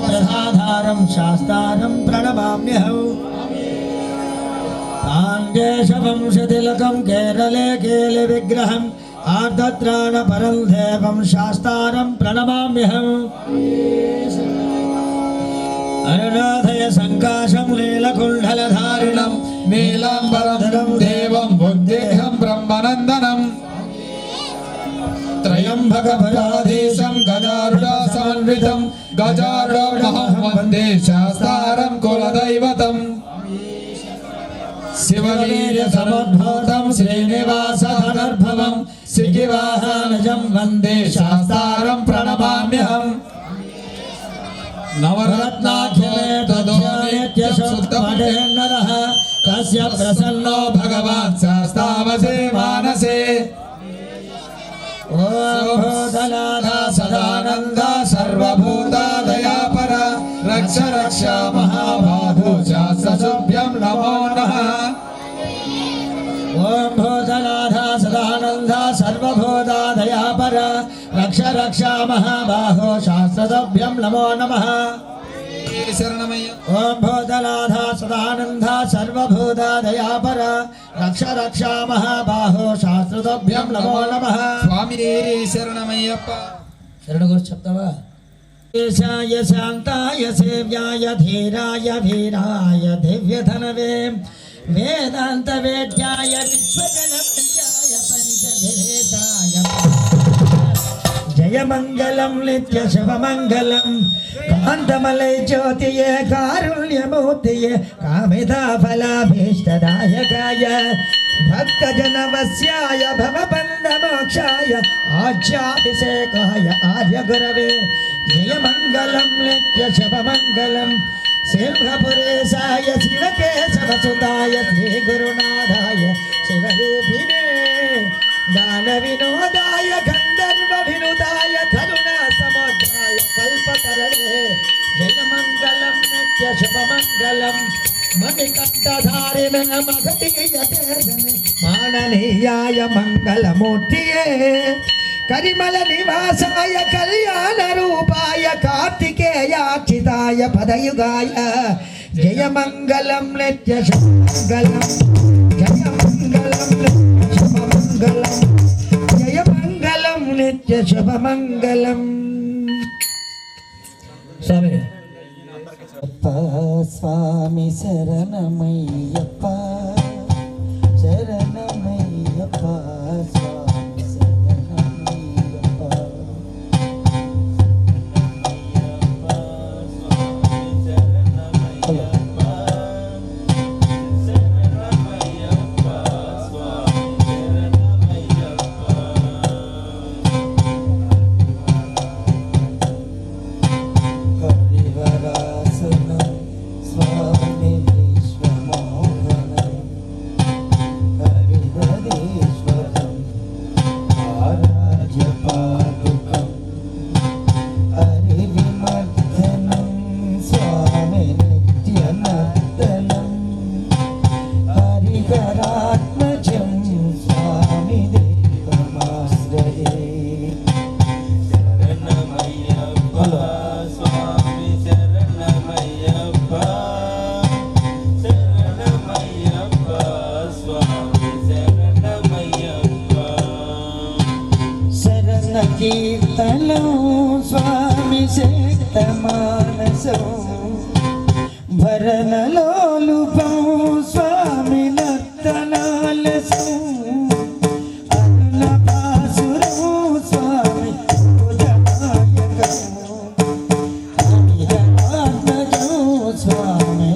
प्रसाधारं शास्तारं प्रणमाम्यहं काङ्गेशवंशतिलकं केरले केलिविग्रहम् आर्द्रत्राणपरं देवं शास्तारं प्रणमाम्यहम् अरुणाधय सङ्काशं नीलकुण्डलधारिणं नीलाम्बरधरं देवं बुद्धेहं ब्रह्मनन्दनम् त्रयम्बकभयाधीशं गजारूढसमन्वितं गजारूढमहं वन्दे शास्तारं कुलदैवतम् शिववीर्यसमुद्भूतं श्रीनिवासधनुर्भवं सिगिवाहनजं वन्दे शास्तारं प्रणमाम्यहम् नवरत्नाख्यमेतदोनित्यशुद्धमठेन्नरः तस्य प्रसन्नो भगवान् शास्तावसे मानसे ॐ भूतनाथा सदानन्दा सर्वभूतादयापर रक्ष रक्ष महाबाहो शास्त्रशुभ्यं नमो नमः ॐ भूतनाथा सदानन्दा सर्वभूतादयापर रक्ष रक्ष महाबाहो शास्त्रशुभ्यं नमो नमः ओम भूतनाथा सदानंदा सर्वभूतादयापर रक्ष रक्ष महाबाहो शास्त्रतोभ्यं नमो नमः स्वामी शरणमय्यप्पा शरण घोष शब्दवा येशाय शांताय सेव्याय धीराय वीराय दिव्यधनवे वेदांत वेद्याय विश्वजनवन्द्याय पंचधीरेशाय जय मंगलम नित्य शुभ मंगलम कांतमलय ज्योतिये कारुण्यमूर्तिये कामिता फलाभीष्टदायकाय भक्तजनवस्याय भवबन्धमोक्षाय आज्याभिषेकाय आर्यगुरवे जय मंगलम नित्य शुभ मंगलम सिंहपुरेशाय शिवकेशवसुताय श्रीगुरुनाथाय शिवरूपिणे दानविनोदाय गन्धर्वविनुताय करुणासमुद्राय कल्पतरणे जय मंगलम नित्य शुभ मंगलम मणिकण्ठधारिणे मगधीयतेजने माननीयाय मंगलमूर्तिये करिमल निवासाय कल्याण रूपाय कार्तिकेयार्चिताय पदयुगाय जय मंगलम नित्य शुभ मंगलम जय मंगलम जय मंगलम नित्य शुभ मंगलम स्वामी शरणमय्यप्पा शरणमय्यप्पा स्वामी शरणमय्यप्पा कीर्तनो स्वामी शक्तमानसो भरणलोलुपो स्वामी नर्तनालसो अन्नपासुरो स्वामी पूजनायको हरिहरात्मजो स्वामी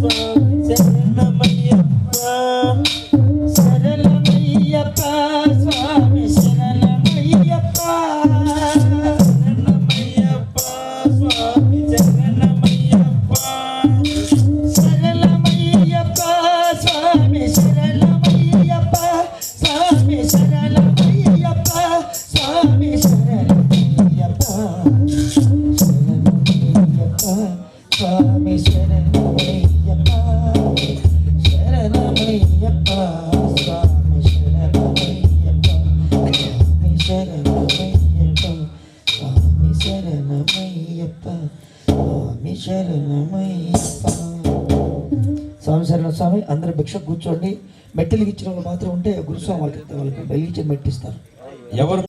స్వామి శరణమయ్యప్ప శరణమయ్యప్ప స్వామి శరణమయ్యప్ప స్వామి శరణమయ్యప్ప స్వామి శరణమయ్యప్ప స్వామి శరణమయ్యప్ప శరణమయ్యప్ప స్వామి శరణమయ్యప్ప స్వామి శరణమయ్యప్ప స్వామి శరణమయ్యప్ప స్వామి శరణ స్వామి అందరూ భిక్ష కూర్చోండి. మెట్టెలికి ఇచ్చిన వాళ్ళు మాత్రం ఉంటే గురుస్వామి వాళ్ళకి వెలిగించి మెట్టిస్తారు. ఎవరు